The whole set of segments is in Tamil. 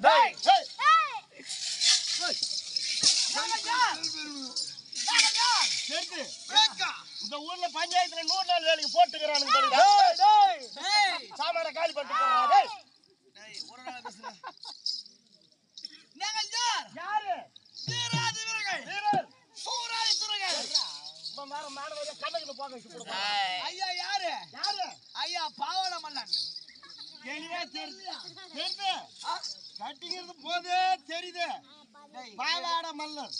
டேய் டேய் இந்த ஊர்ல பஞ்சாயத்துல 100 நாள் வேலைக்கு போட்டுக்கிறானுங்க சாமான காலி பண்ணிட்டு போறாங்க. ஒரு நாள் பேசுங்க. யாரு? வீராதி வீரர்கள். வீரர் சூராதி துறகள். மாற மானவரே கண்ணகில போக வச்சு. ஐயா யாரு? யாரு? ஐயா பாவல மன்னன். தெளிவா தெரியுது. கட்டிங்கிறது போதே தெரியுது. பாவாட மல்லர்.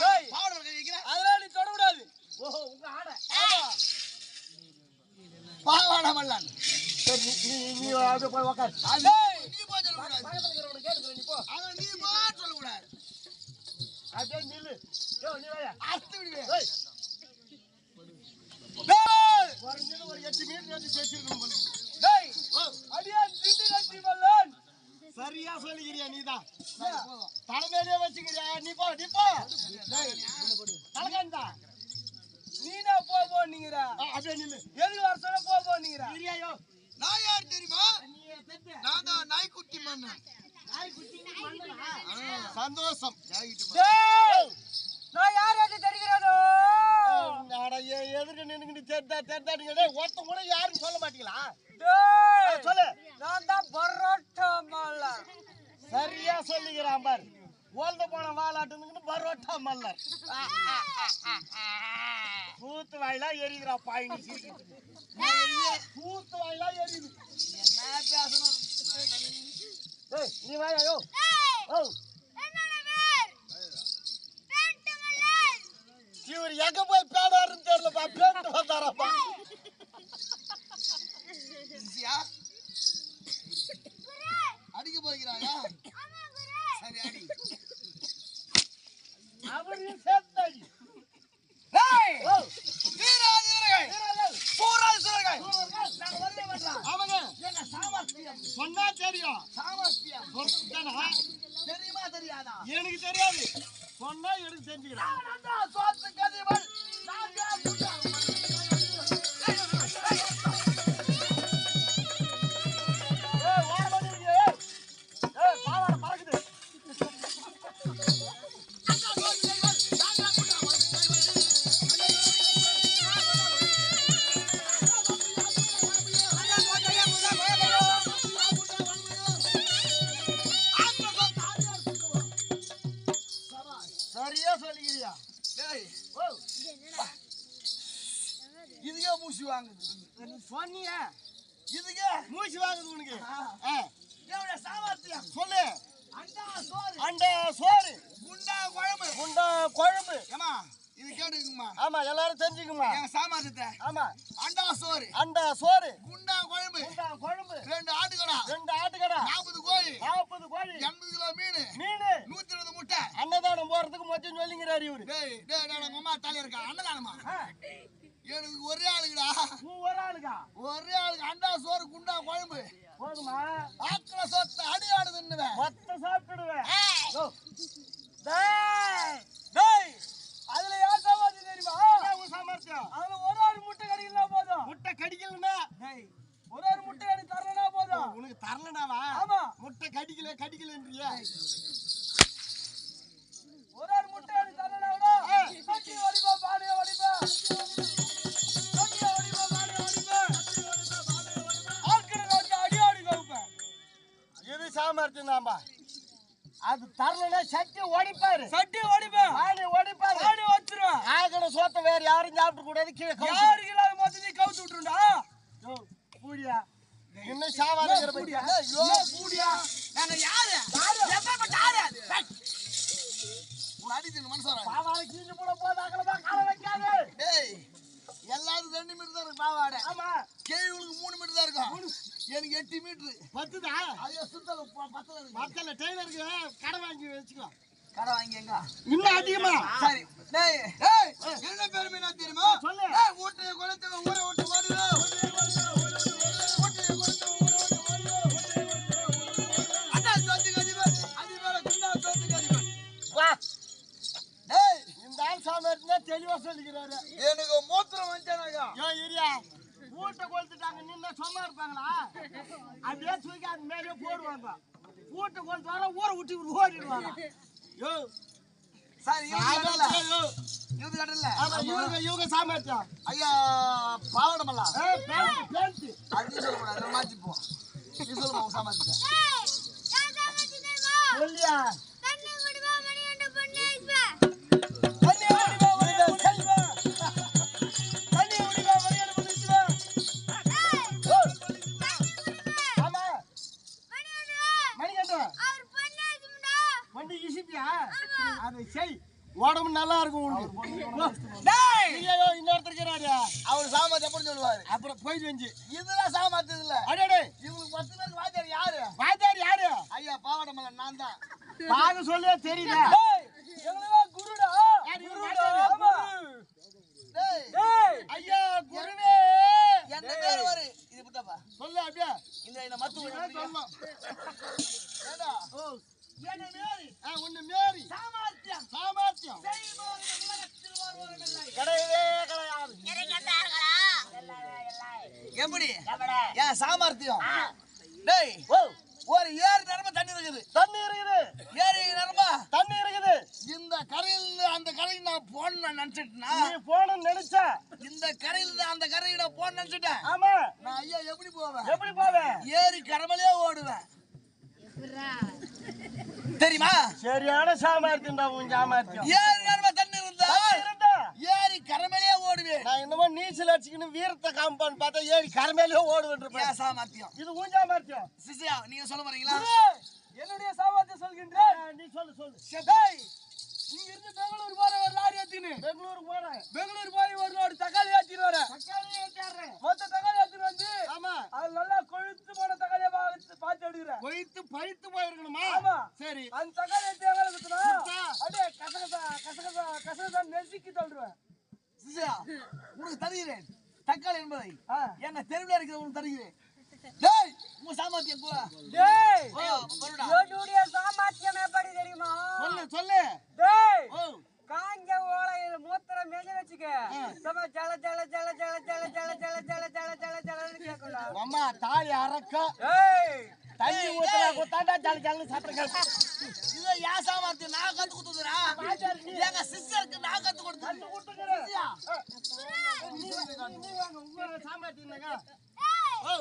டேய் பாவாட கேக்குற? அதெல்லாம் நீ தொட கூடாது. ஓஹோ உங்க ஆட. ஆமா. பாவாட மல்லன். சரி நீ அது போய் உட்கார். டேய் நீ போய் சொல்ல கூடாது. பக்கத்துல இருக்கறவன கேக்குற நீ போ. அத நீ போய் சொல்ல கூடாது. அடே நில்லு. யோ நீ வாயா. அத்து விடுவே. டேய். டேய் வரஞ்சது ஒரு 8 மீட்டர் வந்து சேச்சிருக்கணும் போல. டேய் அடியா திண்டு கட்டி மல்லன். சரியா சொல்லிக்கிறியா நீதான். தலைமையிலே வச்சுக்கிறியா நீ போ நீ போ. டேய் தலைகண்டா நீனா போ நீங்கற. அப்படியே நில்லு. எதுக்கு வர சொன்னா போ நீங்கற. சரியாயோ. நான் யார் தெரியுமா? நீ தெத்து. நான் தான் நாய்க்குட்டி மன்னன். நாய்க்குட்டி மன்னனா? சந்தோஷம். டேய் நான் யாரது தெரிகிறதோ? நாடா எதுக்கு நின்னுக்கிட்டு தெத்தாடிங்க. டேய் ஒருத்த கூட யாரும் சொல்ல மாட்டீங்களா? டேய் சொல்லு. நான் தான் பரோட்டா மல்லர். சரியா சொல்லிக்கிறான் பார். ஓல்த போன வாலாட்டுன்னு பரோட்டா மல்லர். பூத்து வாயிலா எரியுறா பாயினி சிரிக்கிட்டு. பூத்து வாயிலா எரியுது. என்ன பேசணும்? ஏய் நீ வாயா யோ. ஓ என்னோட பேர் பேண்ட் மல்லர். இவர் எங்க போய் பேடாருன்னு தெரியலப்பா. பேண்ட் வந்தாராப்பா. இன்சியா குரே அடிக்க போகிறாயா? ஆமா குரே. சரி அடி. அவரே சேத்தாடி. டேய் ஓ வீராதி வீரர்கள். வீரர்கள் சூராதி சூரர்கள். நான் வரவே மாட்டேன். அவங்க என்ன சாமர்த்தியம் சொன்னா தெரியும். சாமர்த்தியம் சொன்னா தெரியுமா தெரியாதா? எனக்கு தெரியாது. சொன்னா எனக்கு தெரிஞ்சுக்கிறேன். நான் தான் சோத்து கதிவல். நான் தான் புட்டா. ஏய் வாடா நீ. ஏய் பாவாட பறக்குது. சரியா சொல்லிக்கிறியா? டேய் ஓ இதுக்கே மூச்சு வாங்குது. நீ சொன்னியா இதுக்கே மூச்சு வாங்குது உனக்கு? என்னோட சாமர்த்தியம் சொல்லு. அண்டா சோறு. அண்டா சோறு. குண்டா குழம்பு. குண்டா குழம்பு. ஏமா இது கேட்டுக்குமா? ஆமா எல்லாரும் தெரிஞ்சுக்குமா என் சாமர்த்தியத்தை. ஆமா அண்டா சோறு. அண்டா சோறு. குண்டா குழம்பு. குண்டா குழம்பு. 2 ஆட்டுக்கடா. 2 ஆட்டுக்கடா. 40 கோழி. 40 கோழி. 80 கிலோ மீன். மீன் 120 முட்டை. அன்னதானம் போறதுக்கு மொத்தம் சொல்லிங்கறாரு இவரு. டேய் டேய் நான் அம்மா தாலி இருக்கா அன்னதானமா? எனக்கு ஒரே ஆளுடா. நீ ஒரே ஆளுடா. ஒரே ஆளுக்கு அண்டா சோறு குண்டா குழம்பு போதுமா? ஆக்கற சோத்த அடி ஆடுதுன்னுவே. மொத்த சாப்பிடுவே. டேய் டேய் அதுல யார் சாமர்த்தியம் தெரியுமா? உன் சாமர்த்தியம். அதுல ஒரு ஆள் முட்டை கடிக்கலனா போதும். முட்டை கடிக்கலனா டேய் ஒரு ஆள் முட்டை கடி தரலனா போதும். உனக்கு தரலனாவா? ஆமா முட்டை கடிக்கலன்றியே. ஒரு ஆள் முட்டை கடி தரலனாடா சட்டி ஓடிப்பா பாடி ஓடிப்பா. சட்டி ஓடிப்பா பாடி ஓடிப்பா. ஆக்கற சோத்த அடி ஆடி கவுப்ப. இது சாமர்த்தியம் தான்பா. அது தரலனா சட்டி ஓடிப்பாரு. சட்டி ஓடிப்பா. ஆடி ஓடிப்பாரு. ஆடி வச்சிரு. ஆகற சோத்த வேற யாரும் சாப்பிட கூடாது. கீழ கவுத்து. யாருக்கு இல்லாத மொத்தத்தை கவுத்து விட்டுருடா. யோ பூடியா என்ன சாவாதங்கற பூடியா? யோ பூடியா நாங்க யாரு? எப்ப யாரு? உன் அடிச்சு மனசோரா. பாவால கீஞ்சு போட போதாங்களா கால வைக்காதே. டேய் எல்லாரும் 2 மீட்டர் தான் இருக்கு பாவாடை. ஆமா கேவுளுக்கு 3 மீட்டர் தான் இருக்கும். எனக்கு 8 மீட்டர். பத்துதா? ஐயோ சுத்தல பத்தல இருக்கு. பத்தல டெய்லருக்கு கடை வாங்கி வெச்சுக்கலாம். கடை வாங்கி எங்க? இன்னும் அதிகமா. சரி. டேய் டேய் என்ன பேர் மீனா தெரியுமா? சொல்லு. டேய் ஊட்டே கொளத்துக்கு ஊர ஊட்டு ஓடுடா. ஊட்டே கொளத்துக்கு ஊர ஊட்டு ஓடுடா. அண்ணா சோத்து கதிபன். அதிபர குண்டா சோத்து கதிபன். வா. டேய் இந்த ஆள் சாமர்த்தியம் தெளிவா சொல்லிக்கிறாரு. எனக்கு மூத்திரம் வந்தனங்க. யோ இரியா பூட்டை கொளுத்துட்டாங்க நின்னா சும்மா இருப்பாங்களா? அப்படியே தூக்கி அது மேலே போடுவாங்க. பூட்டை கொளுத்து வர ஊரை விட்டு ஓடிடுவாங்க. யோ சார் இவங்க சாமர்த்தியம். ஐயா பாவடமல்லா பேச்சு அது சொல்லக்கூடாது, மாத்திப்போம். நீ சொல்லுமா உங்க சாமர்த்தியம் சொல்லியா? உடம்பு நல்லா இருக்கும். இன்னொருத்தருக்கிறாரு அவர் சாமர்த்தியம் எப்படி சொல்லுவாரு? அப்புறம் போய் செஞ்சு இதெல்லாம் சாமர்த்தியம் இல்ல. அடடே இவங்களுக்கு 10 பேருக்கு வாத்தியார் யாரு? வாத்தியார் யாரு? ஐயா பாவடமல்ல நான் தான். பாக்க சொல்ல தெரியல. குருடா ஐயா குருவே என்ன பேர் வரு இது புத்தப்பா சொல்லு. அப்படியே இந்த மத்து சொல்லணும். ஏடா என்ன மேரி? உன்ன மேரி சாமர்த்தியம் சாமர்த்தியம் கிடையவே கிடையாது. எப்படி ஏன் சாமர்த்தியம்? டேய் ஒரு ஏரி நிரம்ப தண்ணி இருக்குது. தண்ணி இருக்குது. ஏரி நிரம்ப தண்ணி இருக்குது. இந்த கரையில் அந்த கரையில் நான் போன நினைச்சிட்டேன்னா நீ போன நினைச்சா இந்த கரையில் அந்த கரையில போன நினைச்சிட்டேன். ஆமா நான் ஐயா எப்படி போவேன்? எப்படி போவேன்? ஏரி கரமலே ஓடுவேன் தெரியுமா? சரியான சாமர்த்தியம் தான் உன் சாமர்த்தியம். ஏரி நிரம்ப தண்ணி இருந்தா ஏரி கரமலே ஓடுவேன். நான் என்னமோ நீச்சல் அடிச்சுக்கின்னு வீரத்தை காமிப்பான்னு பார்த்தா ஏரி கரமேலே ஓடுவேன். சாமர்த்தியம் இது உன் சாமர்த்தியம். சிசியா நீங்க சொல்ல போறீங்களா? என்னுடைய சாமர்த்தியம் சொல்கின்றேன். நீ சொல்லு சொல்லு. இங்க இருந்து பெங்களூர் போற ஒரு லாரி ஏத்தினு பெங்களூர் போறேன். பெங்களூர் போய் ஒரு லோடு தக்காளி ஏத்திட்டு வரேன். தக்காளி ஏத்திறேன். மொத்த தக்காளி ஏத்திட்டு வந்து ஆமா அது நல்லா கொழுத்து போன தக்காளியை பார்த்து எடுக்கிறேன். கொழுத்து பழுத்து போயிருக்கணுமா? ஆமா சரி. அந்த தக்காளி ஏத்தி எங்க குத்துனா அப்படியே கசகசா நெசிக்கி தள்ளுவேன். சிசியா உனக்கு தருகிறேன் தக்காளி என்பதை என்ன தெருவில் இருக்கிறவங்களுக்கு தருகிறேன். டேய் உங்க சாமர்த்தியம் போ. டேய் என்னுடைய சாமர்த்தியம் எப்படி தெரியுமா? சொல்லு சொல்லு. டேய் காஞ்ச ஓலையில மூத்திரம் மெல்ல வச்சுக்க சம ஜல ஜல ஜல ஜல ஜல ஜல ஜல ஜல ஜல ஜல ஜலன்னு கேட்கலாம். அம்மா தாலி அரக்க ஏய் தண்ணி ஊத்துறா கொத்தாண்டா ஜல ஜலன்னு சாப்பிடுங்க. இது யா சாமர்த்தியம் நான் கத்து கொடுத்துறா. எங்க சிஸ்டருக்கு நான் கத்து கொடுத்து கொடுத்துறேன். நீ வாங்க உங்க சாமர்த்தியம்ங்க. ஓ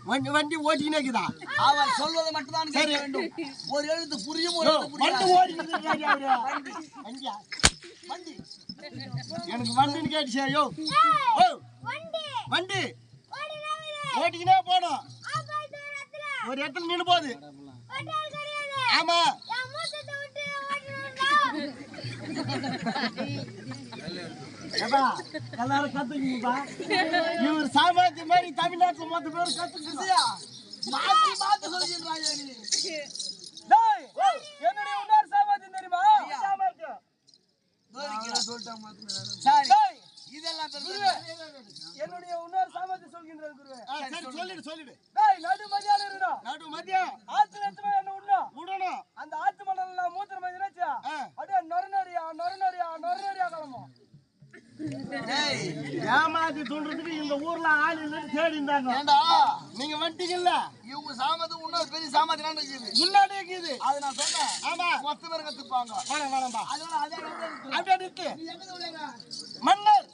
வண்டி ஓட்டினே இருக்குதா? அவர் சொல்வதை மட்டும் தான் கேட்க வேண்டும். ஒரு எழுத்து புரியும் ஒரு எழுத்து வண்டி புரியாது. ஓடிக்குது அவரு. வண்டியா வண்டி எனக்கு வண்டின்னு கேட்டுச்சே. யோ ஓ வண்டி ஓட்டிக்கினே போனோம். ஒரு இடத்துல நின்று போகுது. ஆமா எல்லாரும் கத்துக்குங்கப்பா. இவர் சாமர்த்தியம் மாதிரி தமிழ்நாட்டுல மொத்த பேர் கத்துக்கியா மாத்தி மாத்தி சொல்லிடுறாங்க நீ. என்னுடைய இன்னொரு சாமர்த்தியம் தெரியுமா? சாமர்த்தியம் சரி இதெல்லாம் என்னுடைய இன்னொரு சாமர்த்தியம் சொல்கின்றது குருவே. சொல்லிடு சொல்லிடு. நடு மதியானம் இருக்கணும். நடு மதியம் ஆத்துல எத்தனை என்ன விடணும். அந்த ஆத்து மணல்ல மூத்திரம் மதியாச்சா அப்படியே நொறுநொறியா கிளம்பும். ஏமாத்தி தூண்டுறதுக்கு இந்த ஊர்ல ஆள் இல்லைன்னு தேடி இருந்தாங்க. நீங்க வந்துட்டீங்கல்ல. இவங்க சாமர்த்தியம் இன்னொரு பெரிய சாமர்த்தியம் இருக்குது. முன்னாடி இருக்குது. அது நான் சொன்னேன். ஆமா மொத்த பேர் கத்துப்பாங்க. வேணாம்பா. அதனால அதே அப்படியே நிறுத்து. நீ எங்க உள்ளங்க மன்னர்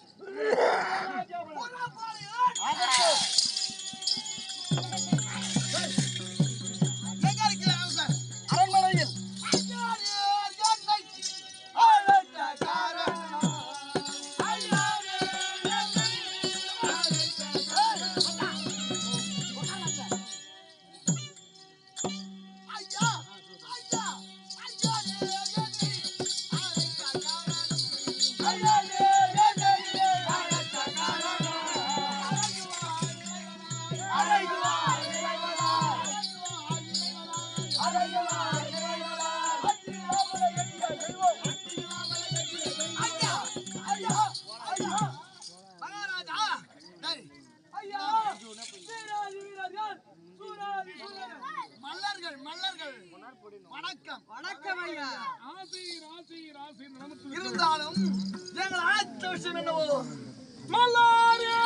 அரண்மனையில் வணக்கம் வணக்கம் ஐயா. இருந்தாலும் எங்கள் ஆட்சி விஷயம் என்னவோ மலரே